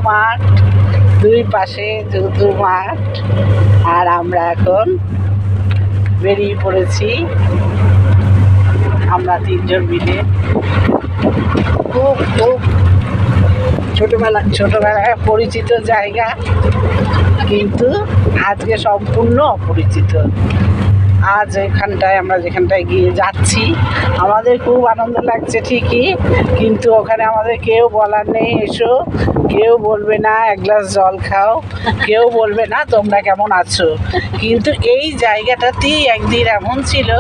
মাঠ, দুই পাশে ধুধু মাঠ, আর আমরা এখন বেরিয়ে পড়েছি আমরা তিনজন মিলে। খুব খুব ছোটবেলায় পরিচিত জায়গা, কিন্তু আজকে সম্পূর্ণ অপরিচিত। আজ এখানটায় আমরা যেখানটায় গিয়ে যাচ্ছি আমাদের খুব আনন্দ লাগছে ঠিকই, কিন্তু ওখানে আমাদের কেউ বলার নেই এসো, কেউ বলবে না এক গ্লাস জল খাও, কেউ বলবে না তোমরা কেমন আছো। কিন্তু এই জায়গাটাতেই একদিন এমন ছিল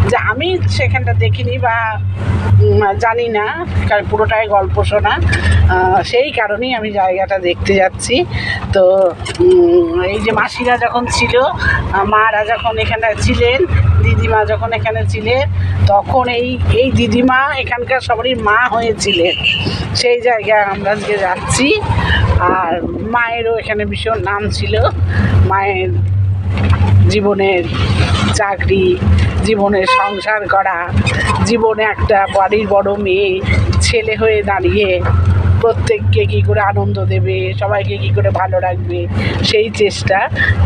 যে আমি সেখানটা দেখিনি বা জানি না, কারণ পুরোটাই গল্প শোনা, সেই কারণেই আমি জায়গাটা দেখতে যাচ্ছি। তো এই যে মাসিরা যখন ছিল, মারা যখন এখানে ছিলেন, দিদিমা যখন এখানে ছিলেন, তখন এই দিদিমা এখানকার সবারই মা হয়েছিলেন। সেই জায়গায় আমরা আজকে যাচ্ছি। আর মায়েরও এখানে ভীষণ নাম ছিল। মায়ের জীবনের চাকরি, জীবনের সংসার করা, জীবনে একটা বাড়ির বড় মেয়ে ছেলে হয়ে দাঁড়িয়ে প্রত্যেককে কী করে আনন্দ দেবে, সবাইকে কী করে ভালো রাখবে, সেই চেষ্টা।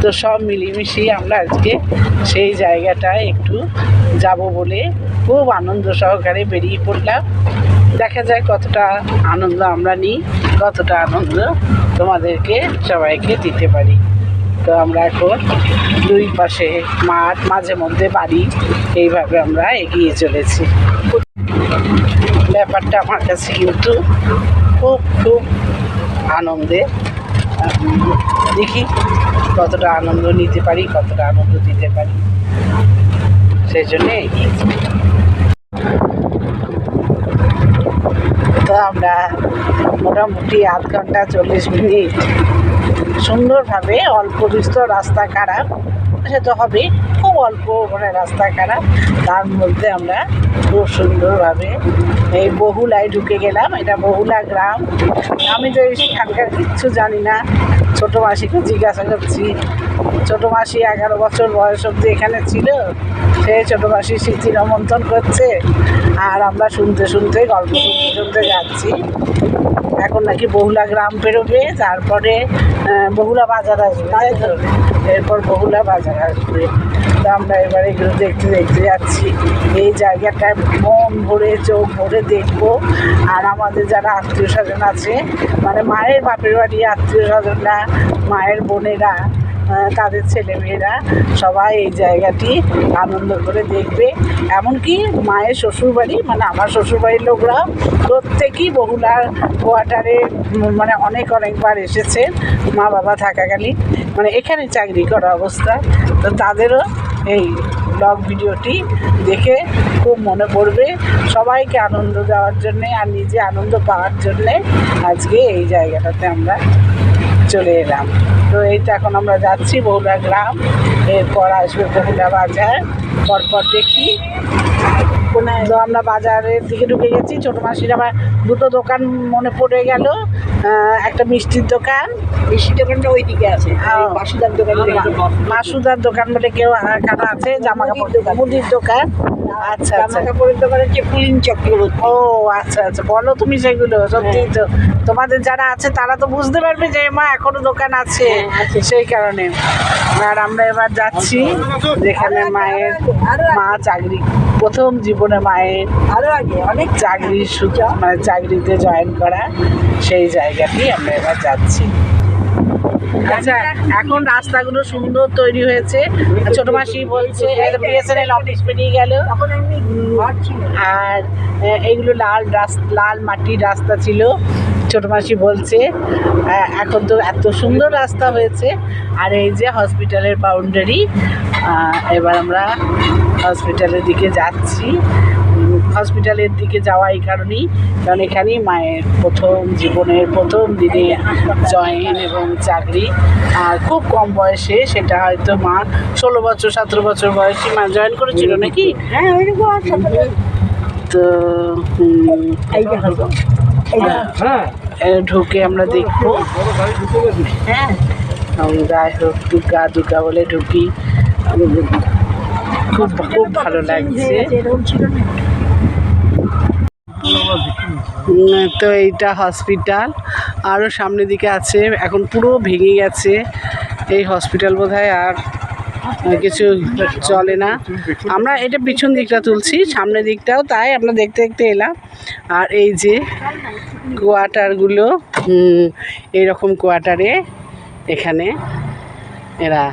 তো সব মিলেমিশেই আমরা আজকে সেই জায়গাটায় একটু যাব বলে খুব আনন্দ সহকারে বেরিয়ে পড়লাম। দেখা যায় কতটা আনন্দ আমরা নিই, কতটা আনন্দ তোমাদেরকে সবাইকে দিতে পারি। তো আমরা এখন দুই পাশে মাঠ, মাঝে মধ্যে বাড়ি, এইভাবে আমরা এগিয়ে চলেছি। ব্যাপারটা আমার কাছে কিন্তু খুব খুব আনন্দের। দেখি কতটা আনন্দ নিতে পারি, কতটা আনন্দ দিতে পারি, সেই জন্যে এগিয়েছি। তো আমরা মোটামুটি আধ ঘন্টা 40 মিনিট সুন্দরভাবে, অল্প বিস্তর রাস্তা খারাপ, সে তো হবে, খুব অল্প মানে রাস্তা খারাপ, তার মধ্যে আমরা খুব সুন্দরভাবে এই বহুলায় ঢুকে গেলাম। এটা বহুলা গ্রাম। আমি তো এখানকার কিচ্ছু জানি না, ছোটো মাসিকে জিজ্ঞাসা করছি। ছোটো মাসি 11 বছর বয়স অবধি এখানে ছিল, সেই ছোটো মাসি স্মৃতি রোমন্থন করছে, আর আমরা শুনতে শুনতে গল্প শুনতে যাচ্ছি। এখন নাকি বহুলা গ্রাম পেরোবে, তারপরে বহুলা বাজার আসবে, তাই তো? এরপর বহুলা বাজার আসবে। তো আমরা এবার এগুলো দেখতে দেখতে যাচ্ছি। এই জায়গাটায় মন ভরে, চোখ ভরে দেখবো। আর আমাদের যারা আত্মীয় স্বজন আছে, মানে মায়ের বাপের বাড়ি আত্মীয় স্বজনরা, মায়ের বোনেরা, তাদের ছেলেমেয়েরা সবাই এই জায়গাটি আনন্দ করে দেখবে। এমনকি মায়ের শ্বশুরবাড়ি, মানে আমার শ্বশুরবাড়ির লোকরা প্রত্যেকেই বহুলার কোয়ার্টারে মানে অনেকবার এসেছে মা বাবা থাকাকালীন, মানে এখানে চাকরি করা অবস্থা। তো তাদেরও এই ব্লগ ভিডিওটি দেখে খুব মনে পড়বে। সবাইকে আনন্দ দেওয়ার জন্যে আর নিজে আনন্দ পাওয়ার জন্যে আজকে এই জায়গাটাতে আমরা চলে এলাম। তো এইটা এখন আমরা যাচ্ছি বহুলা গ্রাম, এরপর আসবে বহুলা বাজার, পরপর দেখি। তো আমরা বাজারের দিকে ঢুকে গেছি। ছোটো মাসির আবার দুটো দোকান মনে পড়ে গেল। একটা মিষ্টির দোকান, মিষ্টির দোকানটা ওই দিকে আছে, মাসুদার দোকান, মাসুদার দোকান বলে কেউ কাটা আছে, জামা কাপড় দোকান, মুদির দোকান। আচ্ছা, জামা কাপড়ের দোকান হচ্ছে পুলিন চক্রবর্তী। ও আচ্ছা আচ্ছা, বলো তুমি সেগুলো। সত্যি তো তোমাদের যারা আছে তারা তো বুঝতে পারবে যে মা এখনো দোকান আছে, সেই কারণে। আর আমরা এবার যাচ্ছি যেখানে মায়ের মা চাকরি, প্রথম জীবনে মায়ের আরও আগে অনেক চাকরির সুযোগ, মানে চাকরিতে জয়েন করা, সেই জায়গাটি আমরা এবার যাচ্ছি। আচ্ছা, এখন রাস্তাগুলো সুন্দর তৈরি হয়েছে। ছোট মাসি বলছে বিএসএনএল অফিস পেরিয়ে গেল, আর এইগুলো লাল মাটির রাস্তা ছিল। ছোট মাসি বলছে এখন তো এত সুন্দর রাস্তা হয়েছে। আর এই যে হসপিটালের বাউন্ডারি, এবার আমরা হসপিটালের দিকে যাচ্ছি। হসপিটালের দিকে যাওয়া এই কারণেই, কারণ এখানেই মায়ের প্রথম জীবনের প্রথম দিনে জয়েন এবং চাকরি। আর খুব কম বয়সে, সেটা হয়তো মা 16 বছর 17 বছর বয়সী মা জয়েন করেছিল নাকি? হ্যাঁ, তো ঢুকে আমরা দেখবো। হ্যাঁ, যাই হোক, দুর্গা দুর্গা বলে ঢুকি। খুব খুব ভালো লাগছে। তো এইটা হসপিটাল, আরও সামনের দিকে আছে, এখন পুরো ভেঙে গেছে এই হসপিটাল। বোধহয় আর কিছু চলে না। আমরা এটা পিছন দিকটা তুলছি, সামনের দিকটাও তাই আমরা দেখতে দেখতে এলাম। আর এই যে কোয়ার্টারগুলো, এইরকম কোয়ার্টারে এখানে এরা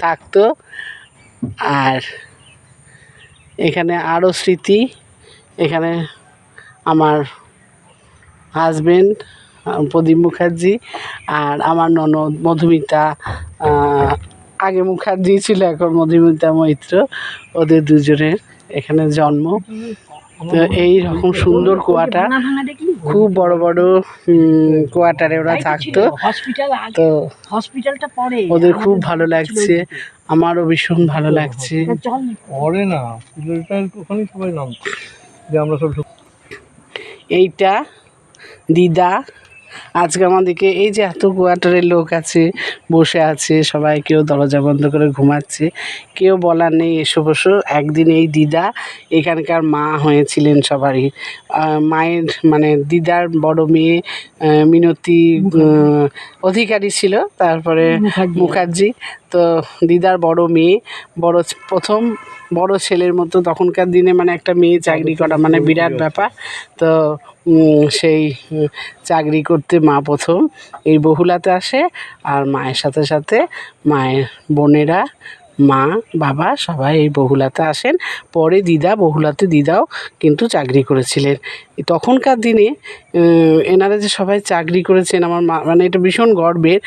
থাকতো। আর এখানে আরও স্মৃতি, এখানে আমার হাজবেন্ড প্রদীপ মুখার্জি আর আমার ননদ মধুমিতা, আগে মুখার্জি ছিল, এখন মধুমিতা মৈত্র, ওদের দুজনের এখানে জন্ম। তো এইরকম সুন্দর কোয়ার্টার, খুব বড় বড় কোয়ার্টারে ওরা থাকতো। তো হসপিটালটা পরে ওদের খুব ভালো লাগছে, আমারও ভীষণ ভালো লাগছে। এইটা দিদা আজকে আমাদেরকে, এই যে এত কোয়ার্টারের লোক আছে, বসে আছে সবাই, কেউ দরজা বন্ধ করে ঘুমাচ্ছে, কেউ বলার নেই এসো বসো। একদিন এই দিদা এখানকার মা হয়েছিলেন সবারই। মায়ের মানে দিদার বড় মেয়ে মিনতি অধিকারী ছিল, তারপরে মুখার্জি। তো দিদার বড় মেয়ে, প্রথম বড় ছেলের মতো তখনকার দিনে, মানে একটা মেয়ে চাকরি করা মানে বিরাট ব্যাপার। তো সেই চাকরি করতে মা প্রথম এই বহুলাতে আসে, আর মায়ের সাথে সাথে মায়ের বোনেরা, মা বাবা সবাই এই বহুলাতে আসেন। পরে দিদা, বহুলাতে দিদাও কিন্তু চাকরি করেছিলেন। তখনকার দিনে এনারা যে সবাই চাকরি করেছেন, আমার মানে এটা ভীষণ গর্বের।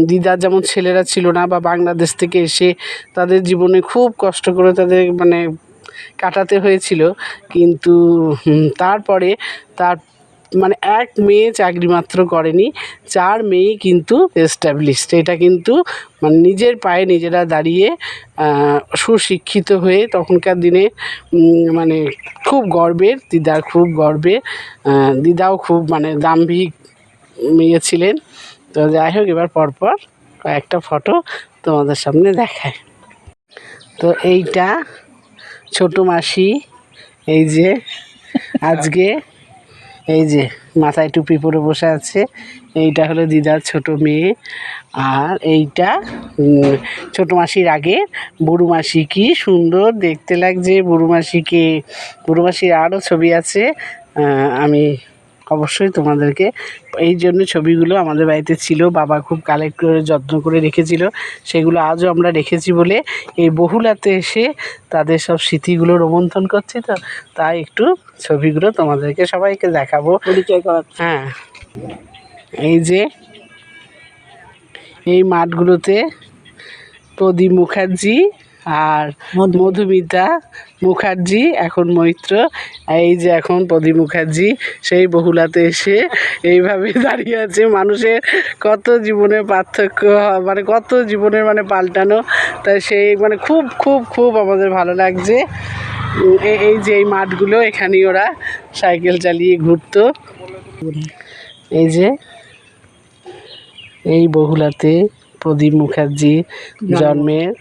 দিদার যেমন ছেলেরা ছিল না, বা বাংলাদেশ থেকে এসে তাদের জীবনে খুব কষ্ট করে তাদের মানে কাটাতে হয়েছিল। কিন্তু তারপরে তার মানে এক মেয়ে চাকরি মাত্র করেনি, 4 মেয়ে কিন্তু এস্টাবলিশড। এটা কিন্তু মানে নিজের পায়ে নিজেরা দাঁড়িয়ে সুশিক্ষিত হয়ে, তখনকার দিনে মানে খুব গর্বের, দিদার খুব গর্বের। দিদাও খুব মানে দাম্ভিক মেয়ে ছিলেন। তো যাই হোক, এবার পরপর কয়েকটা ফটো তোমাদের সামনে দেখায়। তো এইটা ছোট মাসি, এই যে আজকে এই যে মাথায় টুপি পরে বসে আছে, এইটা হলো দিদার ছোট মেয়ে। আর এইটা ছোটো মাসির আগে বুড়ো মাসি, কি সুন্দর দেখতে লাগছে বুড়ো মাসিকে। বুড়ো মাসির আরও ছবি আছে, আমি অবশ্যই তোমাদেরকে, এই জন্য ছবিগুলো আমাদের বাড়িতে ছিল, বাবা খুব কালেক্ট করে যত্ন করে রেখেছিল, সেগুলো আজও আমরা রেখেছি বলে এই বহুলাতে এসে তাদের সব স্মৃতিগুলো রোমন্থন করছি। তো তাই একটু ছবিগুলো তোমাদেরকে সবাইকে দেখাবো, পরিচয় করা। হ্যাঁ, এই যে এই মাঠগুলোতে প্রদীপ মুখার্জি আর মধুমিতা মুখার্জি, এখন মৈত্র, এই যে এখন প্রদীপ মুখার্জি সেই বহুলাতে এসে এইভাবে দাঁড়িয়ে আছে। মানুষের কত জীবনের পার্থক্য, মানে কত জীবনের মানে পাল্টানো, তাই সেই মানে খুব খুব খুব আমাদের ভালো লাগছে। এই যে এই মাঠগুলো, এখানেই ওরা সাইকেল চালিয়ে ঘুরতো। এই যে এই বহুলাতে প্রদীপ মুখার্জি জন্মের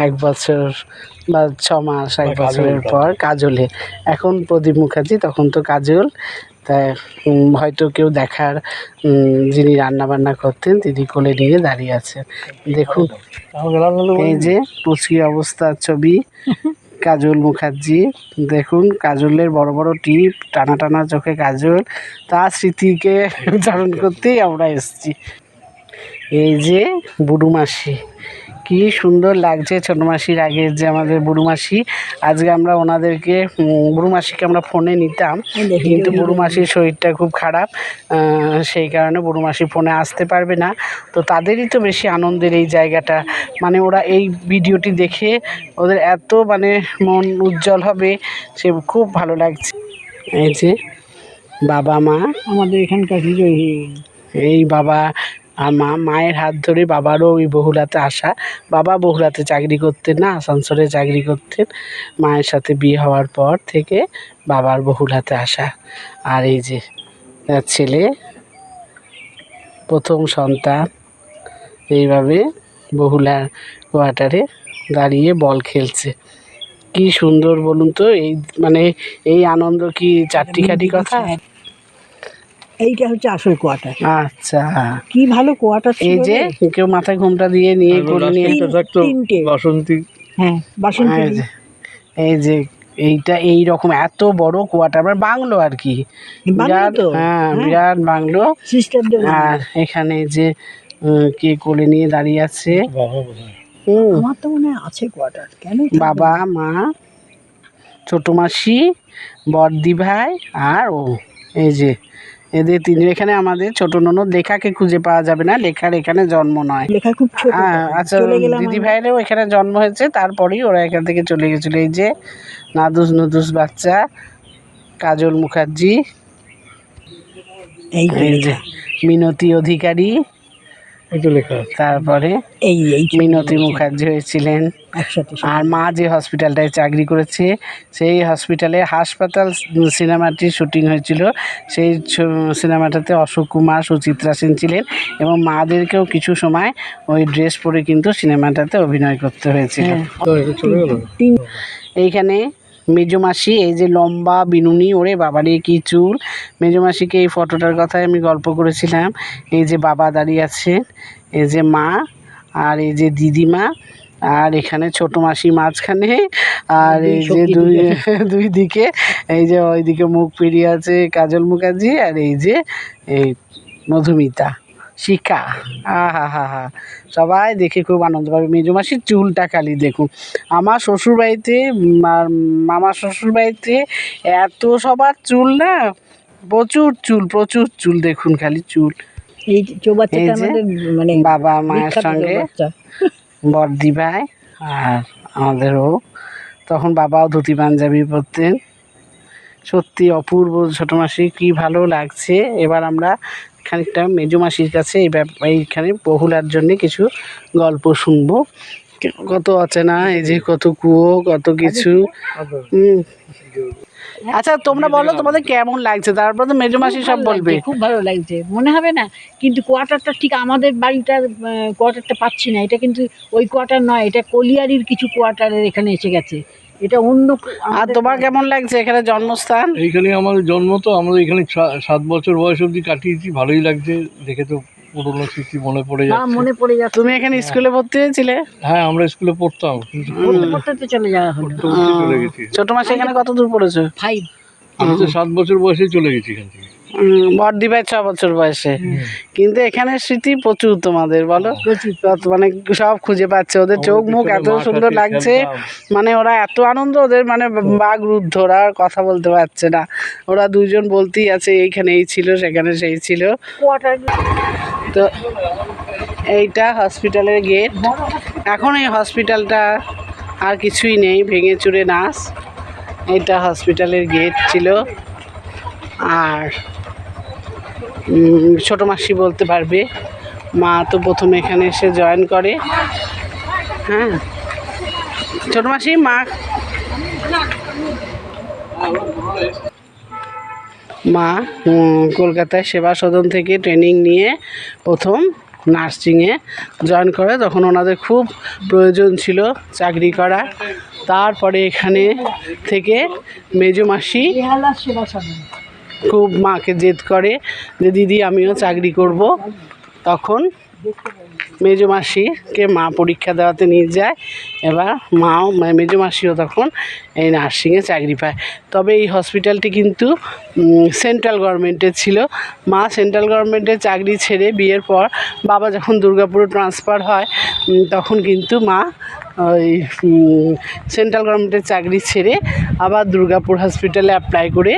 1 বছর বা 6 মাস, 1 বছরের পর কাজলে, এখন প্রদীপ মুখার্জি, তখন তো কাজল। তাই হয়তো কেউ দেখার, যিনি রান্নাবান্না করতেন তিনি কোলে নিয়ে দাঁড়িয়ে আছেন। দেখুন এই যে পুচকি অবস্থার ছবি, কাজল মুখার্জি। দেখুন কাজলের বড় বড় টিপ, টানা টানা চোখে কাজল, তার স্মৃতিকে ধারণ করতেই আমরা এসেছি। এই যে বুড়ো মাসি, কি সুন্দর লাগছে ছোটো মাসির আগের যে আমাদের বুড়ো মাসি। আজকে আমরা ওনাদেরকে, বুড়ো মাসিকে আমরা ফোনে নিতাম, কিন্তু বুড়ো মাসির শরীরটা খুব খারাপ, সেই কারণে বুড়ো মাসি ফোনে আসতে পারবে না। তো তাদেরই তো বেশি আনন্দের এই জায়গাটা, মানে ওরা এই ভিডিওটি দেখে ওদের এত মানে মন উজ্জ্বল হবে, সে খুব ভালো লাগছে। এই যে বাবা মা আমাদের এখানকার হিরোইন, এই বাবা আর মায়ের হাত ধরে বাবারও ওই বহুলাতে আসা। বাবা বহুলাতে চাকরি করতেন না, আসানসোলে চাকরি করতেন। মায়ের সাথে বিয়ে হওয়ার পর থেকে বাবার বহুলাতে আসা। আর এই যে ছেলে প্রথম সন্তান এইভাবে বহুলার কোয়ার্টারে দাঁড়িয়ে বল খেলছে। কি সুন্দর বলুন তো, এই মানে এই আনন্দ কি চারটিখাটি কথা। এইটা হচ্ছে আসল কোয়ার্টার। আচ্ছা, কি ভালো কোয়ার্টার এই ছিল যে রে। কেউ মাথায় ঘুমটা দিয়ে নিয়ে কোলে নিয়ে তিনটে বাসন্তী হ্যাঁ বাসন্তী এই যে এই যে এইটা এই রকম এত বড় কোয়ার্টার মানে বাংলো আর কি, বাংলো তো? হ্যাঁ হ্যাঁ। বিরাট বাংলো। সিস্টারদের আর এখানে যে কে কোলে নিয়ে দাঁড়িয়ে আছে, আমার তো মনে হয় আছে কোয়ার্টার, কেন বাবা মা ছোট মাসি বড়দি ভাই আর ও, এই যে এদের তিনজন। এখানে আমাদের ছোট ননদ লেখাকে খুঁজে পাওয়া যাবে না, লেখার এখানে জন্ম নয়। লেখা খুব ছোট। হ্যাঁ আচ্ছা, চলে গেলাম দিদি আমরা। ভাইয়েরও এখানে জন্ম হয়েছে, তারপরেই ওরা এখান থেকে চলে গেছিলো। এই যে নাদুস নুদুস বাচ্চা কাজল মুখার্জি, এই এই যে মিনতি অধিকারী, এটা লেখা আছে। তারপরে এই এই মিনতি মুখার্জি হয়েছিলেন। একসাথে আর মা যে হসপিটালটায় চাকরি করেছে সেই হসপিটালে হাসপাতাল সিনেমাটির শুটিং হয়েছিল। সেই সিনেমাটাতে অশোক কুমার সুচিত্রা সেন ছিলেন এবং মাদেরকেও কিছু সময় ওই ড্রেস পরে কিন্তু সিনেমাটাতে অভিনয় করতে হয়েছিল। তো এটা চলে গেল। এইখানে মেজমাসি, এই যে লম্বা বিনুনি, ওরে বাবারে কি চুল। মেজমাসিকে এই ফটোটার কথাই আমি গল্প করেছিলাম। এই যে বাবা দাঁড়িয়ে আছেন, এই যে মা, আর এই যে দিদিমা, আর এখানে ছোট মাসি মাঝখানে, আর এই যে দুই দিকে এই যে ওইদিকে মুখ ফিরিয়ে আছে কাজল মুখার্জি, আর এই যে এই মধুমিতা শিখা। হা হা হা, সবাই দেখে খুব আনন্দ পাবে। মেজমাসির চুলটা খালি দেখুন। আমার শ্বশুরবাড়িতে আর মামার শ্বশুরবাড়িতে এত সবার চুল না, প্রচুর চুল দেখুন, খালি চুল। এই চৌবাচ্চাটা এই যে আমাদের মানে বাবা মায়ের বিখ্যাত সঙ্গে চৌবাচ্চা। বড়দি ভাই আর আমাদেরও, তখন বাবাও ধুতি পাঞ্জাবি পরতেন। সত্যি অপূর্ব ছোটো মাসি, কী ভালো লাগছে। এবার আমরা খানিকটা মেজো মাসির কাছে এইখানে বহুলার জন্যে কিছু গল্প শুনবো। কত অচেনা, এই যে কত কুয়ো, কত কিছু। আচ্ছা তোমরা বলো তোমাদের কেমন লাগছে, তারপর তো মেজো মাসি সব বলবে। খুব ভালো লাগছে, মনে হবে না? কিন্তু কোয়ার্টারটা ঠিক আমাদের বাড়িটার কোয়ার্টারটা পাচ্ছি না। এটা কিন্তু ওই কোয়ার্টার নয়, এটা কলিয়ারির কিছু কোয়ার্টারের এখানে এসে গেছে। এটা অন্য আর তোমার কেমন লাগছে এখানে জন্মস্থান? এইখানে আমাদের জন্ম, তো আমরা এখানে 7 বছর বয়স অবধি কাটিয়েছি। ভালোই লাগছে দেখে, তো পুরোনো স্মৃতি মনে পড়ে যাচ্ছে। মনে পড়ে যাচ্ছে। তুমি এখানে স্কুলে ভর্তি হয়েছিলে? হ্যাঁ, আমরা স্কুলে পড়তাম, কিন্তু পড়তে পড়তে তো চলে যাওয়া হলো। পড়তে পড়তে চলে গেছি। ছোট মাসি এখানে কত দূর পড়েছো? 5 আমি তো 7 বছর বয়সে চলে গেছি এখান থেকে। বড়দি ভাই 6 বছর বয়সে। কিন্তু এখানে স্মৃতি প্রচুর তোমাদের, বলো কত, মানে সব খুঁজে পাচ্ছে। ওদের চোখ মুখ এত সুন্দর লাগছে, মানে ওরা এত আনন্দ, ওদের মানে বাঘ রুদ্ধ, ওরা আর কথা বলতে পারছে না। ওরা দুইজন বলতেই আছে এইখানে এই ছিল সেখানে সেই ছিল। তো এইটা হসপিটালের গেট। এখন এই হসপিটালটা আর কিছুই নেই, ভেঙে চুরে নাশ। এটা হসপিটালের গেট ছিল। আর ছোটো মাসি বলতে পারবে, মা তো প্রথমে এখানে এসে জয়েন করে। হ্যাঁ ছোটো মাসি, মা কলকাতায় সেবা সদন থেকে ট্রেনিং নিয়ে প্রথম নার্সিংয়ে জয়েন করে। তখন ওনাদের খুব প্রয়োজন ছিল চাকরি করা। তারপরে এখানে থেকে মেজো মাসি খুব মাকে জেদ করে যে দিদি আমিও চাকরি করব। তখন মেজো মাসিকে মা পরীক্ষা দেওয়াতে নিয়ে যায়। এবার মাও মেজো মাসিও তখন এই নার্সিংয়ে চাকরি পায়। তবে এই হসপিটালটি কিন্তু সেন্ট্রাল গভর্নমেন্টের ছিল। মা সেন্ট্রাল গভর্নমেন্টের চাকরি ছেড়ে বিয়ের পর বাবা যখন দুর্গাপুরে ট্রান্সফার হয়, তখন কিন্তু মা ওই সেন্ট্রাল গভর্নমেন্টের চাকরি ছেড়ে আবার দুর্গাপুর হসপিটালে অ্যাপ্লাই করে,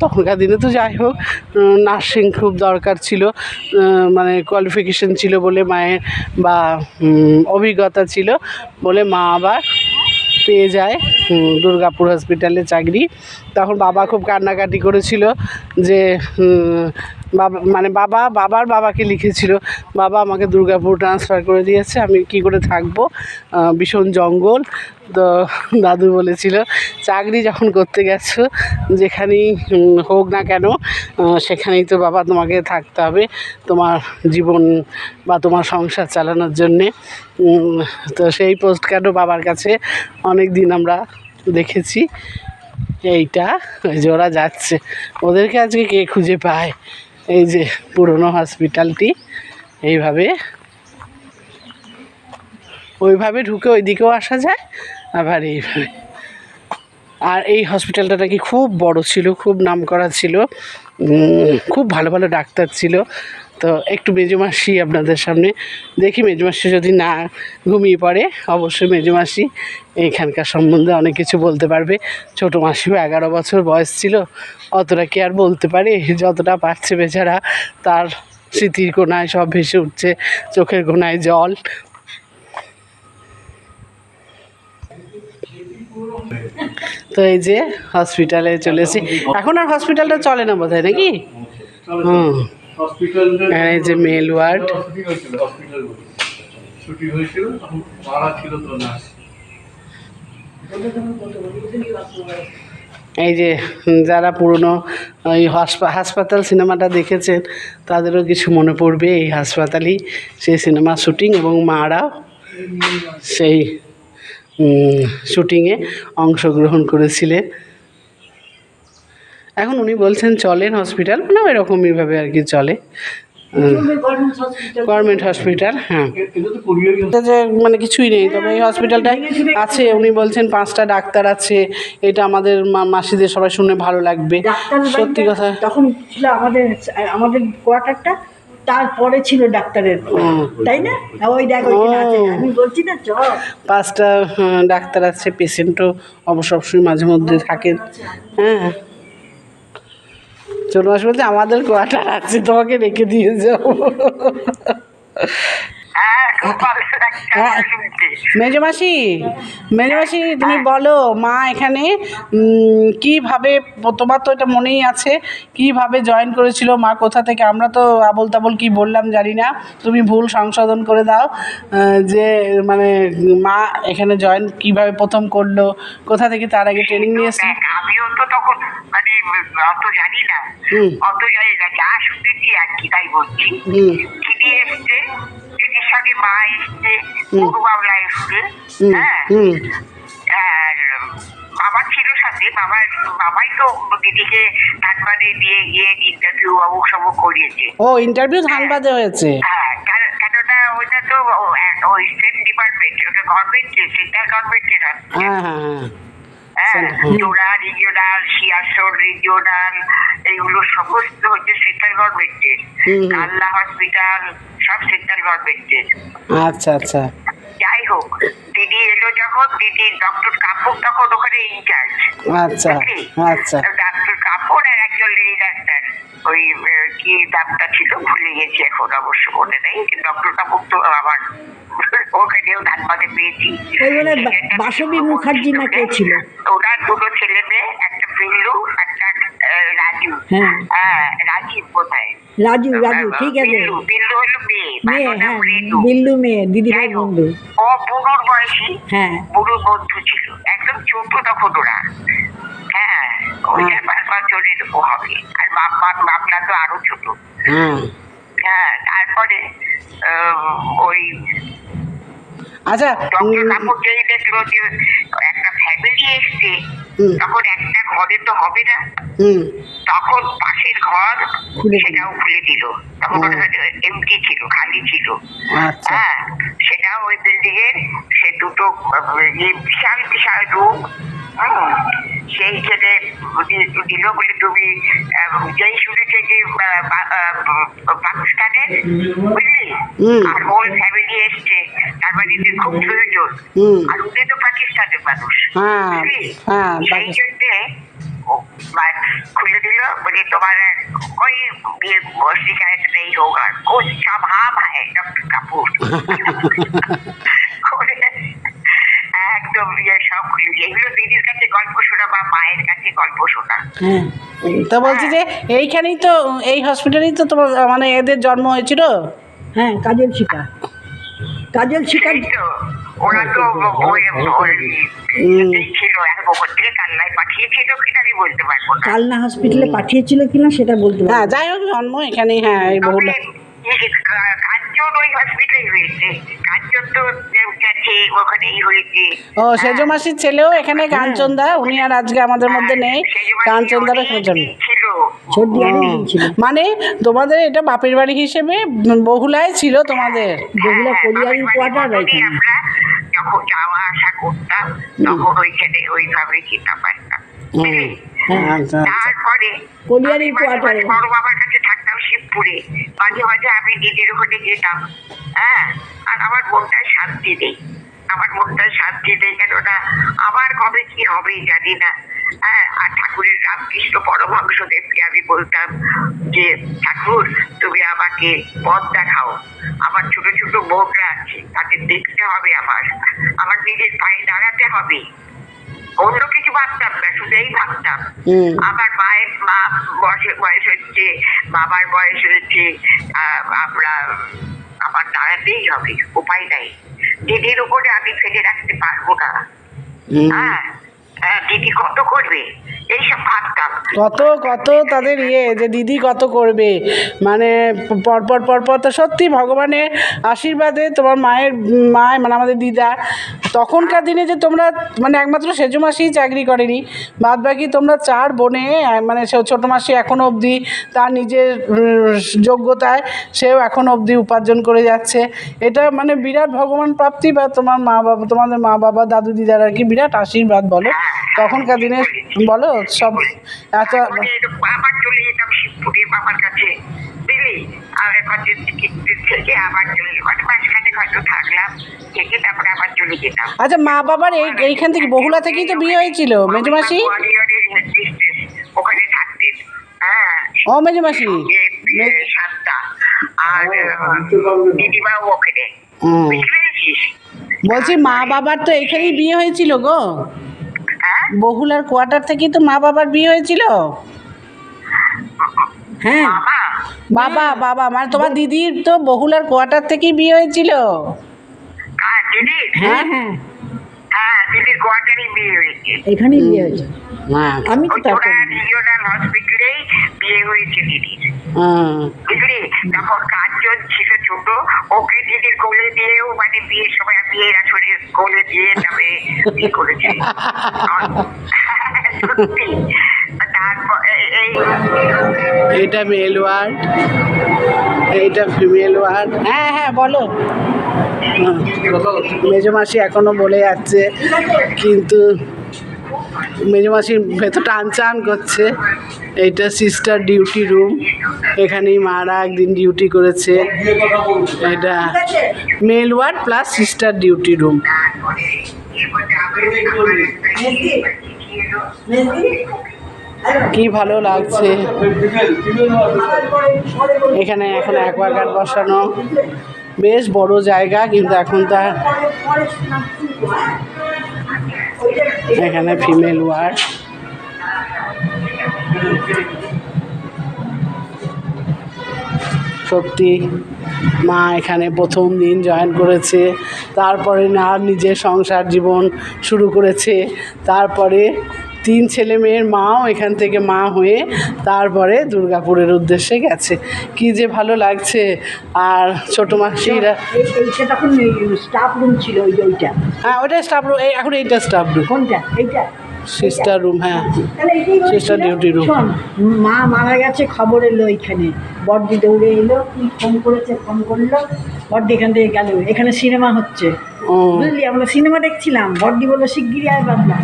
তখনকার দিনে তো যাই হোক নার্সিং খুব দরকার ছিল, মানে কোয়ালিফিকেশন ছিল বলে মায়ের, বা অভিজ্ঞতা ছিল বলে মা আবার পেয়ে যায় দুর্গাপুর হসপিটালে চাকরি। তখন বাবা খুব কান্নাকাটি করেছিল যে বাবা মানে বাবার বাবাকে লিখেছিল, বাবা আমাকে দুর্গাপুর ট্রান্সফার করে দিয়েছে, আমি কি করে থাকবো, ভীষণ জঙ্গল। তো দাদু বলেছিল চাকরি যখন করতে গেছো যেখানেই হোক না কেন সেখানেই তো বাবা তোমাকে থাকতে হবে তোমার জীবন বা তোমার সংসার চালানোর জন্যে। তো সেই পোস্ট কার্ডও বাবার কাছে অনেক দিন আমরা দেখেছি। এইটা ওই যে ওরা যাচ্ছে, ওদেরকে আজকে কে খুঁজে পায়। এই যে পুরনো হসপিটালটি, এইভাবে ওইভাবে ঢুকে ওই দিকেও আসা যায়, আবার এইভাবে। আর এই হসপিটালটা নাকি খুব বড় ছিল, খুব নামকরা ছিল, খুব ভালো ভালো ডাক্তার ছিল। তো একটু মেজুমাসি আপনাদের সামনে দেখি, মেজুমাসি যদি না ঘুমিয়ে পড়ে অবশ্যই মেজুমাসি এইখানকার সম্বন্ধে অনেক কিছু বলতে পারবে। ছোটো মাসিও 11 বছর বয়স ছিল, অতটা কি আর বলতে পারে, যতটা পারছে বেচারা, তার স্মৃতির কোণায় সব ভেসে উঠছে, চোখের কোণায় জল। তো এই যে হসপিটালে চলেছি, এখন আর হসপিটালটা চলে না বোধহয় নাকি? হুম, এই যে মেল ওয়ার্ড। ছুটি হয়েছিল তখন মারা ছিল তো না। এই যে যারা পুরনো ওই হাসপাতাল সিনেমাটা দেখেছেন তাদেরও কিছু মনে পড়বে, এই হাসপাতালই সেই সিনেমা শুটিং, এবং মারাও সেই শুটিংয়ে অংশগ্রহণ করেছিলেন। এখন উনি বলছেন চলেন হসপিটাল, মানে এরকমইভাবে আর কি চলে, গভর্নমেন্ট হসপিটাল। হ্যাঁ, এটা তো কোরিয়ারই এটা যে মানে কিছুই নেই, তবে এই হসপিটালটায় আছে, উনি বলছেন 5টা ডাক্তার আছে, এটা আমাদের মাসিদের সবাই শুনে ভালো লাগবে। সত্যি কথা, তখন ছিল আমাদের কোয়ার্টারটা, তারপরে ছিল ডাক্তারের, তাই না? ওই দেখ ওইখানে আছে, আমি বলছি না চ। 5টা ডাক্তার আছে, পেশেন্টও অবশ্য সবসময় মাঝে মধ্যে থাকেন। হ্যাঁ, ছোট মাস বলছে আমাদের কোয়ার্টার আছে, তোমাকে রেখে দিয়ে যাবো। মেজমাসি, মেজমাসি তুমি বলো, মা এখানে কিভাবে, তোমার তো এটা মনেই আছে, কিভাবে জয়েন করেছিল, মা কোথা থেকে, আমরা তো আবল তাবল কি বললাম জানি না, তুমি ভুল সংশোধন করে দাও, যে মানে মা এখানে জয়েন কিভাবে প্রথম করলো, কোথা থেকে, তার আগে ট্রেনিং নিয়েছে। আমিও তো তখন মানে অত জানি না, অত জানি না, যা শুনেছি আর কি তাই বলছি। দিদি এসছে, দিদির সঙ্গে মা এসছে, পূর্ব বাংলা এসছে। হ্যাঁ, আর বাবা ছিল সাথে, বাবাই তো দিদিকে ধানবাদে দিয়ে গিয়ে ইন্টারভিউ অমুক সমুক করিয়েছে। ও, ইন্টারভিউ ধানবাদে হয়েছে? হ্যাঁ, কেননা ওইটা তো ওই স্টেট ডিপার্টমেন্ট, ওটা গভর্নমেন্টের, সেন্ট্রাল গভর্নমেন্টের। হ্যাঁ হ্যাঁ জোড়া রিজিওনাল, শিয়াসর রিজিওনাল, এইগুলো সমস্ত হচ্ছে সেন্ট্রাল গভর্নমেন্টের। কাল্লা হসপিটাল সব সেন্ট্রাল গভর্নমেন্টের। আচ্ছা আচ্ছা, যাই হোক, দিদি এলো যখন, দিদি ডক্টর কাপুর তখন ওখানে ইনচার্জ। আচ্ছা আচ্ছা, ডক্টর কাপুর আর একজন লেডি ডাক্তার, ওই কি নামটা ছিল ভুলে গেছি এখন, অবশ্য মনে নেই। ডক্টর কাপুর তো আবার ওখানেও ধানবাদে পেয়েছি। বাসবী মুখার্জি না কে ছিল, ওনার 2 ছেলে মেয়ে, একটা বিল্লু, একটা রাজু। হ্যাঁ, রাজীব বোধহয়, রাজু, ঠিক আছে, বিল্লু হলো মেয়ে, হ্যাঁ, বিল্লু মেয়ে, দিদি ভাই বন্ধু। ও বুড়ুর বয়সী, হ্যাঁ, বুড়ুর বন্ধু ছিল, একদম ছোট তখন ওরা। হ্যাঁ, ওই 5 জনের ও হবে, আর বাপনা তো আরো ছোট। হ্যাঁ, তারপরে ওই আচ্ছা, ডক্টর কাপুর যেই দেখলো যে একটা ফ্যামিলি এসছে, তখন একটা ঘরে তো হবে না, তখন পাশের ঘর সেটাও খুলে দিল। তখন এমটি ছিল, খালি ছিল। হ্যাঁ, সেটাও ওই বিল্ডিং এর সে 2টো বিশাল বিশাল রুম, সেই ছেলে দিল বলে তুমি যেই শুনেছে যে পাকিস্তানের, বুঝলি, আর ওর ফ্যামিলি এসছে, তার বাড়িতে খুব প্রয়োজন, আর উনি তো পাকিস্তানের মানুষ, বুঝলি, সেই জন্যে खुले दिल बोले तुम्हारा कोई ये शिकायत नहीं होगा, कुछ संभाव है डॉक्टर कपूर। একদম সব খুলে দিয়ে, এগুলো দিদির কাছে গল্প শোনা বা মায়ের কাছে গল্প শোনা। তা বলছি যে এইখানেই তো, এই হসপিটালেই তো তোমার মানে এদের জন্ম হয়েছিল। হ্যাঁ, কাজল শিকা এই তো ওরা তো ছিল এখন ওপর থেকে কান্নায় পাঠিয়েছিল কিনা আমি বলতে পারবো না। কালনা হসপিটালে পাঠিয়েছিল কিনা সেটা বলতে পারবো হ্যাঁ না। যাই হোক জন্ম এখানেই, হ্যাঁ এই বহুল। কাঞ্চন ওই হসপিটালে হয়েছে, কাঞ্চন তো গেছে ওখানেই হয়েছে। ও সেজ মাসির ছেলেও এখানে, কাঞ্চনদা, উনি আর আজকে আমাদের মধ্যে নেই। কাঞ্চনদারও জন্ম ছিল। সর্দি অনেকদিন ছিল। মানে তোমাদের এটা বাপের বাড়ি হিসেবে বহুলায় ছিল তোমাদের। যেগুলো কলিয়ারি কোয়ার্টার এখানে। আমরা যখন যাওয়া আসা করতাম তখন ওইখানে ওইভাবে যেতাম পারতাম। আচ্ছা আচ্ছা। তারপরে কলিয়ারি আমি মাঝে মাঝে কোয়ার্টারে। বড় বাবার কাছে থাকতাম শিবপুরে, মাঝে মাঝে আমি দিদির ওখানে যেতাম। হ্যাঁ, আর আমার মনটায় শান্তি নেই, আমার মনটায় শান্তি নেই, কেননা আমার কবে কি হবে জানি না। হ্যাঁ, আর ঠাকুরের রামকৃষ্ণ পরমহংসদেবকে আমি বলতাম যে ঠাকুর তুমি আমাকে পথ দেখাও, আমার ছোট ছোট বোনরা আছে তাদের দেখতে হবে, আমার নিজের পায়ে দাঁড়াতে হবে। অন্য কিছু ভাবতাম না, শুধু এই ভাবতাম আমার মায়ের বয়স হচ্ছে, বাবার বয়স হচ্ছে, আমার দাঁড়াতেই হবে, উপায় নাই। দিদির উপরে আমি ফেলে রাখতে পারবো না। হ্যাঁ, দিদি কত করবে এইসব ভাবতাম। কত তাদের যে দিদি কত করবে, মানে পরপর তো সত্যি ভগবানের আশীর্বাদে তোমার মায়ের মানে আমাদের দিদা তখনকার দিনে যে তোমরা মানে একমাত্র সেজো মাসিই চাকরি করেনি, বাদ বাকি তোমরা 4 বোনে, মানে ছোটো মাসি এখনও অবধি তার নিজের যোগ্যতায় সেও এখনও অবধি উপার্জন করে যাচ্ছে। এটা মানে বিরাট ভগবান প্রাপ্তি, বা তোমার তোমাদের মা বাবা দাদু দিদার আর কি বিরাট আশীর্বাদ বলো তখনকার দিনে, বলো সব এত। আবার চলে যেতাম শিবপুরে বাবার কাছে, বুঝলি, থেকে আবার চলে যেতাম, মাঝখানে হয়তো থাকলাম, থেকে তারপরে আবার চলে যেতাম। আচ্ছা, মা বাবার এইখান থেকে বহুলা থেকেই তো বিয়ে হয়েছিল মেজমাসি, ওখানে থাকতেন। হ্যাঁ, ও মেজমাসি সাতটা, আর দিদিমাও ওখানে, বুঝতে পেরেছিস? বলছি মা বাবার তো এখানেই বিয়ে হয়েছিল গো, বহুলার কোয়ার্টার থেকেই তো মা বাবার বিয়ে হয়েছিল। হ্যাঁ, বাবা মানে তোমার দিদির তো বহুলার কোয়ার্টার থেকেই বিয়ে হয়েছিল। দিদির, হ্যাঁ, হ্যাঁ, হ্যাঁ, দিদির কোয়ার্টারেই বিয়ে হয়েছে, এখানেই বিয়ে হয়েছে। আমি তো তারপর রিজিওনাল হসপিটালেই বিয়ে হয়েছে দিদির, বুঝলি। তখন কাঞ্চন ছিল ছোট, ওকে দিদির কোলে দিয়েও, মানে বিয়ের সময় বিয়ের আসরে কোলে দিয়ে তবে বিয়ে করেছে। সত্যি। তারপর এটা মেল ওয়ার্ড, এইটা ফিমেল ওয়ার্ড। হ্যাঁ বলো। মেজমাসি এখনো বলে যাচ্ছে, কিন্তু মেজমাসির ভেতর টান করছে। এইটা সিস্টার ডিউটি রুম, এখানেই মারা একদিন ডিউটি করেছে। এটা male ward plus sister duty room. কি ভালো লাগছে এখানে, এখন অ্যাকোয়াগার্ড বসানো, বেশ বড় জায়গা, কিন্তু এখন তার এখানে ফিমেল ওয়ার্ড। সত্যি মা এখানে প্রথম দিন জয়েন করেছে, তারপরে না নিজের সংসার জীবন শুরু করেছে, তারপরে 3 ছেলে মেয়ের মাও এখান থেকে মা হয়ে তারপরে দুর্গাপুরের উদ্দেশ্যে গেছে। কি যে ভালো লাগছে। আর ছোটো মাসিরা এইটা তখন স্টাফ রুম ছিল, ওইটা। হ্যাঁ ওইটা স্টাফ রুম, এখন এইটা স্টাফ রুম, কোনটা? এইটা সিস্টার রুম। হ্যাঁ, সিস্টার ডিউটি রুম। মা মারা গেছে খবর এলো, এইখানে বড়দি দৌড়ে এলো, কি ফোন করলো, বড়দি এখান থেকে গেল, এখানে সিনেমা হচ্ছে, বুঝলি, আমরা সিনেমা দেখছিলাম, বড়দি বললো শিগগিরই আয় বাবলা,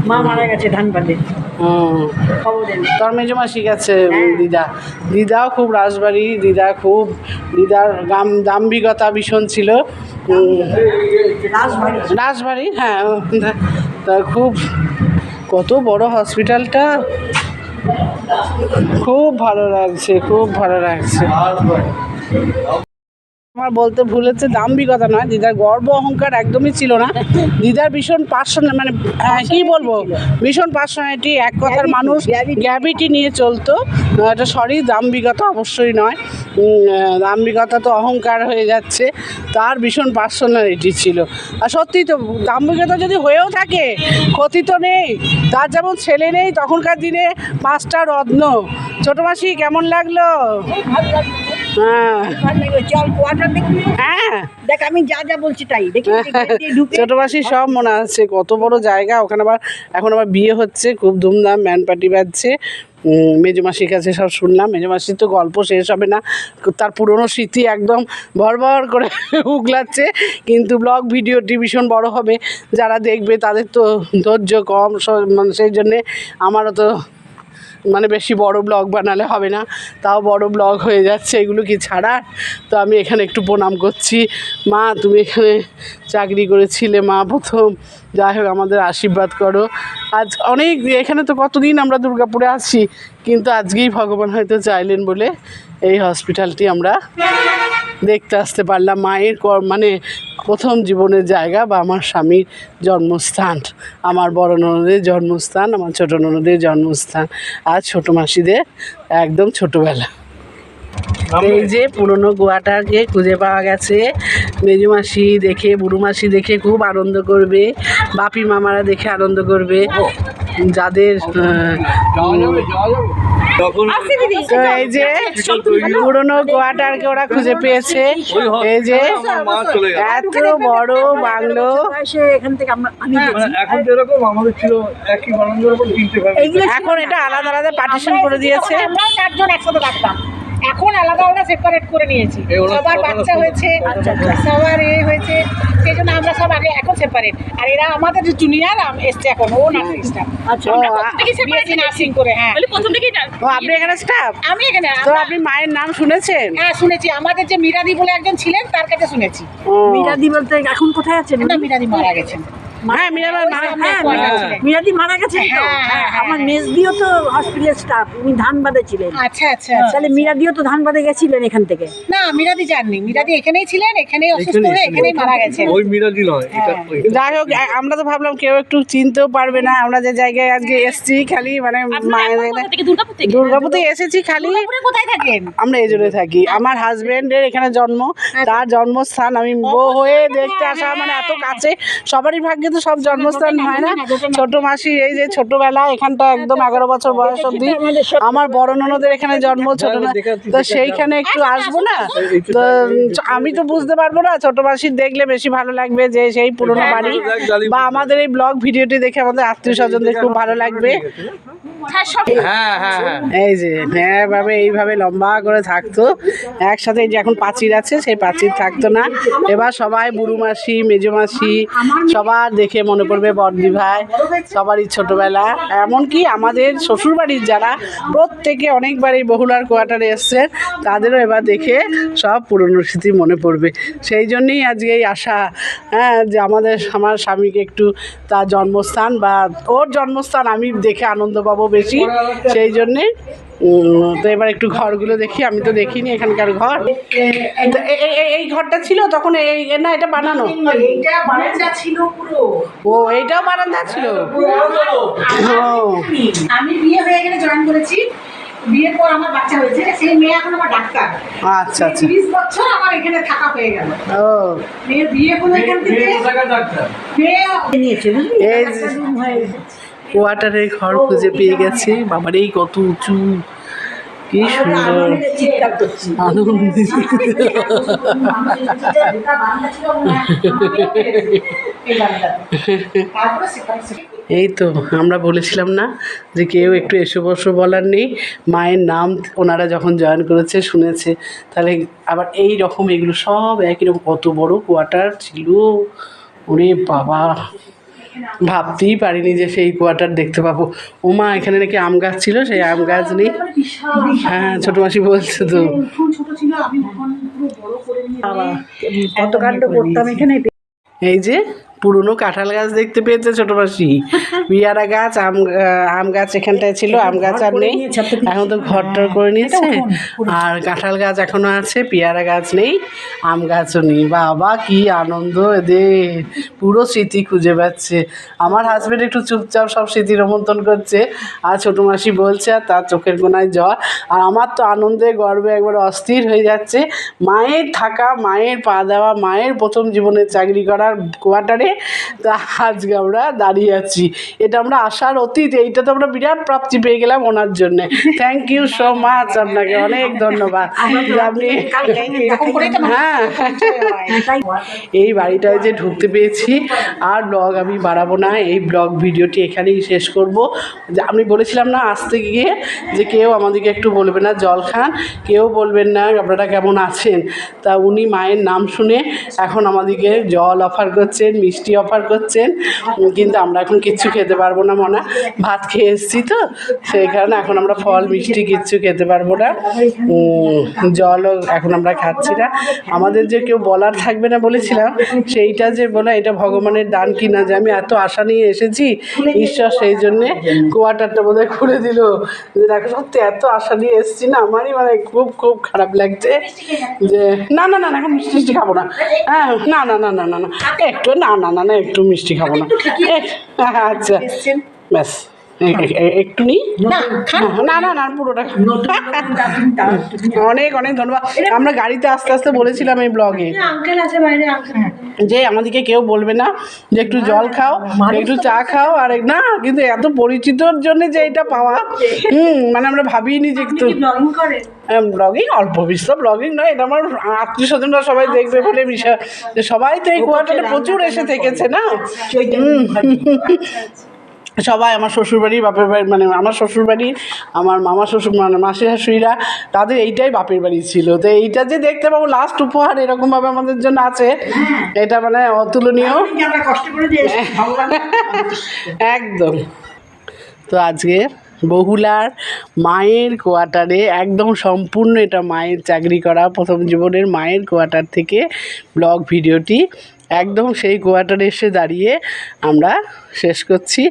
মা মারা গেছে ধানবাদে, খবর এলো। তোর মেজমাসি গেছে দিদাও খুব রাজবাড়ি, দিদার দাম্ভিকতা ভীষণ ছিল। রাজবাড়ি, হ্যাঁ, তা খুব কত বড় হসপিটালটা, খুব ভালো লাগছে। আমার বলতে ভুল হচ্ছে, দাম্ভিকতা নয়, দিদার গর্ব অহংকার একদমই ছিল না। দিদার ভীষণ পার্সোনাল, মানে কী বলবো, ভীষণ পার্সোনালিটি, এক কথার মানুষ, গ্র্যাভিটি নিয়ে চলতো। এটা সরি, দাম্ভিকতা অবশ্যই নয়, দাম্ভিকতা তো অহংকার হয়ে যাচ্ছে। তার ভীষণ পার্সোনালিটি ছিল। আর সত্যিই তো দাম্ভিকতা যদি হয়েও থাকে ক্ষতি তো নেই। তার যেমন ছেলে নেই, তখনকার দিনে 5টা রত্ন। ছোটো মাসি কেমন লাগলো? হ্যাঁ চল কোয়ার্টার দেখবি। হ্যাঁ, দেখ আমি যা যা বলছি তাই দেখি। ছোটো মাসি সব মনে আছে, কত বড় জায়গা ওখানে। আবার এখন আবার বিয়ে হচ্ছে, খুব ধুমধাম, ব্যান্ড পার্টি বাজছে। মেজো মাসির কাছে সব শুনলাম। মেজো মাসির তো গল্প শেষ হবে না, তার পুরনো স্মৃতি একদম ভর করে উগলাচ্ছে। কিন্তু ব্লগ ভিডিওটি ভীষণ বড় হবে, যারা দেখবে তাদের তো ধৈর্য কম, মানে সেই জন্যে আমারও তো মানে বেশি বড় ব্লগ বানালে হবে না, তাও বড় ব্লগ হয়ে যাচ্ছে। এগুলো কি ছাড়া? তো আমি এখানে একটু প্রণাম করছি। মা, তুমি এখানে চাকরি করেছিলে মা প্রথম, যাই হোক আমাদের আশীর্বাদ করো। আজ অনেক, এখানে তো কতদিন আমরা দুর্গাপুরে আছি, কিন্তু আজকেই ভগবান হয়তো চাইলেন বলে এই হসপিটালটি আমরা দেখতে আসতে পারলাম। মায়ের মানে প্রথম জীবনের জায়গা, বা আমার স্বামীর জন্মস্থান, আমার বড় ননদের জন্মস্থান, আমার ছোটো ননদের জন্মস্থান, আর ছোটো মাসিদের একদম ছোটোবেলা। এই যে পুরনো গোয়াটাকে খুঁজে পাওয়া গেছে। মেজো মাসি দেখে, বুড়ো মাসি দেখে খুব আনন্দ করবে, বাপি মামারা দেখে আনন্দ করবে, যাদের তো এই যে পুরনো গোয়াটারকে ওরা খুঁজে পেয়েছে। এই যে এত বড় বাংলো, এখান থেকে এখন যেরকম আমাদের ছিল একই বারান্দার উপর 3টে ফ্যামিলি, এখন এটা আলাদা আলাদা পার্টিশন করে দিয়েছে। আমরা 4জন একসাথে থাকতাম, এখন আলাদা আলাদা সেপারেট করে নিয়েছি। সবার বাচ্চা হয়েছে, সবার হয়েছে, সেই জন্য আমরা সব আগে এখন সেপারেট। আর এরা আমাদের যে জুনিয়র এসছে এখন, ও নার্সিং স্টাফ। আচ্ছা, নার্সিং করে। হ্যাঁ, প্রথম থেকেই। ও, আপনি এখানে স্টাফ? আমি এখানে। তো আপনি মায়ের নাম শুনেছেন? হ্যাঁ শুনেছি, আমাদের যে মীরাদি বলে একজন ছিলেন তার কাছে শুনেছি। মীরাদি বলতে এখন কোথায় আছেন? না, মীরাদি মারা গেছেন। হ্যাঁ, মীরাদি মারা গেছেন তো? আমার মেজদিও তো হসপিটালের স্টাফ, উনি ধানবাদে ছিলেন। আচ্ছা আচ্ছা, তাহলে মীরাদিও তো ধানবাদে গেছিলেন এখান থেকে? না, মীরাদি যাননি, মীরাদি এখানেই ছিলেন, এখানেই অসুস্থ হয়ে এখানেই মারা গেছেন। ওই মিরাজি নয় এটা। যাই হোক, আমরা তো ভাবলাম কেউ একটু চিনতেও পারবে না, আমরা যে জায়গায় আজকে এসেছি, খালি মানে মায়ের দুর্গাপুর থেকে এসেছি। খালি কোথায় থাকেন? আমরা এই জন্য থাকি, আমার হাজবেন্ডের এখানে জন্ম, তার জন্মস্থান আমি বউ হয়ে দেখতে আসা, মানে এত কাছে। সবারই ভাগ্যে তো সব জন্মস্থান হয় না। ছোট মাসি এই যে ছোটবেলা, এখানটা একদম 11 বছর বয়স অব্দি আমার বড় ননদের এখানে জন্ম। ছোট না তো সেইখানে একটু আসবো না, তো আমি তো বুঝতে পারবো না। ছোট মাসির দেখলে বেশি ভালো লাগবে, যে সেই পুরোনো বাড়ি, বা আমাদের এই ব্লগ ভিডিওটি দেখে আমাদের আত্মীয় স্বজনদের খুব ভালো লাগবে। এই যে ভাবে এইভাবে লম্বা করে থাকতো একসাথে। এই যে এখন পাঁচির আছে, সেই পাঁচির থাকতো না। এবার সবাই বুড়ো মাসি, মেজো মাসি, সবার দেখে মনে পড়বে বড়দি ভাই, সবারই ছোটবেলা। এমনকি আমাদের শ্বশুরবাড়ির যারা প্রত্যেকে অনেকবার এই বহুলার কোয়ার্টারে এসছেন, তাদেরও এবার দেখে সব পুরনো স্মৃতি মনে পড়বে। সেই জন্যই আজকে এই আশা, হ্যাঁ, যে আমার স্বামীকে একটু তার জন্মস্থান বা ওর জন্মস্থান আমি দেখে আনন্দ পাবো বেশি, সেই জন্যে। তো এবার একটু ঘরগুলো দেখি, আমি তো দেখিনি এখানকার ঘর। এই ঘরটা ছিল তখন, এই না এটা বানানো? এইটা বারান্দা ছিল পুরো। ও, এইটাও বারান্দা ছিল। আমি বিয়ে হয়ে গেলে জয়েন করেছি, বিয়ের পর আমার বাচ্চা হয়েছে, সেই মেয়ে এখন আমার ডাক্তার। আচ্ছা আচ্ছা, 30 বছর আমার এখানে থাকা হয়ে গেল। ও, মেয়ে বিয়ে হলো এখান থেকে, মেয়ে নিয়েছে বুঝলি? এই কোয়ার্টারের ঘর খুঁজে পেয়ে গেছি। বাবার এই কত উঁচু, কি সুন্দর, চিৎকার করছি। আনন্দিত। এই তো আমরা বলেছিলাম না যে কেউ একটু এসো বসো বলার নেই। মায়ের নাম ওনারা যখন জয়েন করেছে শুনেছে, তাহলে আবার এই রকম এগুলো সব একই রকম। কত বড় কোয়ার্টার ছিল, ওরে বাবা, ভাবতেই পারিনি যে সেই কোয়ার্টার দেখতে পাবো। ওমা, এখানে নাকি আম গাছ ছিল, সেই আম গাছ নেই। হ্যাঁ, ছোট মাসি বলছে তো। কত কাণ্ড করতাম এখানে। এই যে পুরনো কাঁঠাল গাছ দেখতে পেয়েছে ছোট মাসি, পেয়ারা গাছ, আম গাছ এখানটায় ছিল, আম গাছ আর নেই, এখন তো ঘরটর করে নিয়েছে। আর কাঁঠাল গাছ এখনো আছে, পেয়ারা গাছ নেই, আম গাছও নেই। বাবা কি আনন্দ এদের, পুরো স্মৃতি খুঁজে পাচ্ছে। আমার হাজবেন্ড একটু চুপচাপ সব স্মৃতি রোমন্থন করছে, আর ছোটো মাসি বলছে, আর তার চোখের কোনায় জল। আর আমার তো আনন্দে গর্বে একবার অস্থির হয়ে যাচ্ছে। মায়ের থাকা, মায়ের পা দেওয়া, মায়ের প্রথম জীবনের চাকরি করার কোয়ার্টারে তা আজকে আমরা দাঁড়িয়ে আছি। এটা আমরা আশার অতীত, এইটা তো আমরা বিরাট প্রাপ্তি পেয়ে গেলাম ওনার জন্যে। থ্যাংক ইউ সো মাচ, আপনাকে অনেক ধন্যবাদ যে আপনি, হ্যাঁ এই বাড়িটায় যে ঢুকতে পেয়েছি। আর ব্লগ আমি বাড়াবো না, এই ব্লগ ভিডিওটি এখানেই শেষ করব। যে আমি বলেছিলাম না আসতে গিয়ে যে কেউ আমাদেরকে একটু বলবে না জল খান, কেউ বলবেন না আপনারা কেমন আছেন। তা উনি মায়ের নাম শুনে এখন আমাদেরকে জল অফার করছেন, মিষ্টি অফার করছেন, কিন্তু আমরা এখন কিচ্ছু খেতে পারবো না মনা, ভাত খেয়ে এসেছি তো সেই কারণে এখন আমরা ফল মিষ্টি কিচ্ছু খেতে পারবো না, জলও এখন আমরা খাচ্ছি না। আমাদের যে কেউ বলার থাকবে না বলেছিলাম, সেইটা যে বলা এটা ভগবানের দান কিনা, যে আমি এত আশা নিয়ে এসেছি, ঈশ্বর সেই জন্যে কোয়ার্টারটা বোধহয় খুলে দিল। যে দেখো সত্যি এত আশা নিয়ে এসেছি না, আমারই মানে খুব খুব খারাপ লাগছে যে না না না না এখন মিষ্টি খাবো না, হ্যাঁ না না না না না না একটু না না না না একটু মিষ্টি খাবো না, আচ্ছা ব্যাস একটু নিই, না না না পুরোটা। অনেক অনেক ধন্যবাদ। আমরা গাড়িতে আস্তে আস্তে বলেছিলাম এই ব্লগে যে আমাদেরকে কেউ বলবে না যে একটু জল খাও, একটু চা খাও, আর না কিন্তু এত পরিচিতর জন্য যে এটা পাওয়া, মানে আমরা ভাবিনি যে একটু ব্লগিং, অল্প বিস্তর ব্লগিং নয়, এটা আমার আত্মীয় স্বজনরা সবাই দেখবে বলে বিষয়, যে সবাই তো এই কোয়ার্টারে প্রচুর এসে থেকেছে না। সবাই আমার শ্বশুরবাড়ি, বাপের বাড়ি, মানে আমার শ্বশুরবাড়ি, আমার মামা শ্বশুর, মানে মাসি শাশুড়িরা, তাদের এইটাই বাপের বাড়ি ছিল। তো এইটা যে দেখতে পাবো লাস্ট উপহার এরকমভাবে আমাদের জন্য আছে, এটা মানে অতুলনীয় একদম। তো আজকে বহুলার মায়ের কোয়ার্টারে একদম সম্পূর্ণ, এটা মায়ের চাকরি করা প্রথম জীবনের মায়ের কোয়ার্টার থেকে ব্লগ ভিডিওটি একদম সেই কোয়ার্টারে এসে দাঁড়িয়ে আমরা শেষ করছি।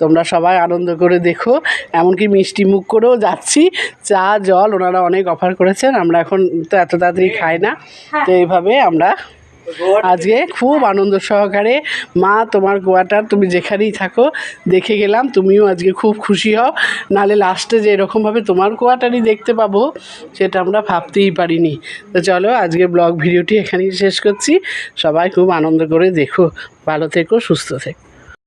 তোমরা সবাই আনন্দ করে দেখো, এমনকি মিষ্টি মুখ করেও যাচ্ছি, চা জল ওনারা অনেক অফার করেছেন, আমরা এখন তো এত তাড়াতাড়ি খাই না। তো এইভাবে আমরা আজকে খুব আনন্দ সহকারে, মা তোমার কোয়ার্টার তুমি যেখানেই থাকো দেখে গেলাম, তুমিও আজকে খুব খুশি হও, নাহলে লাস্টে যে এরকমভাবে তোমার কোয়ার্টারই দেখতে পাবো সেটা আমরা ভাবতেই পারিনি। তো চলো আজকে ব্লগ ভিডিওটি এখানেই শেষ করছি, সবাই খুব আনন্দ করে দেখো, ভালো থেকো, সুস্থ থেকো।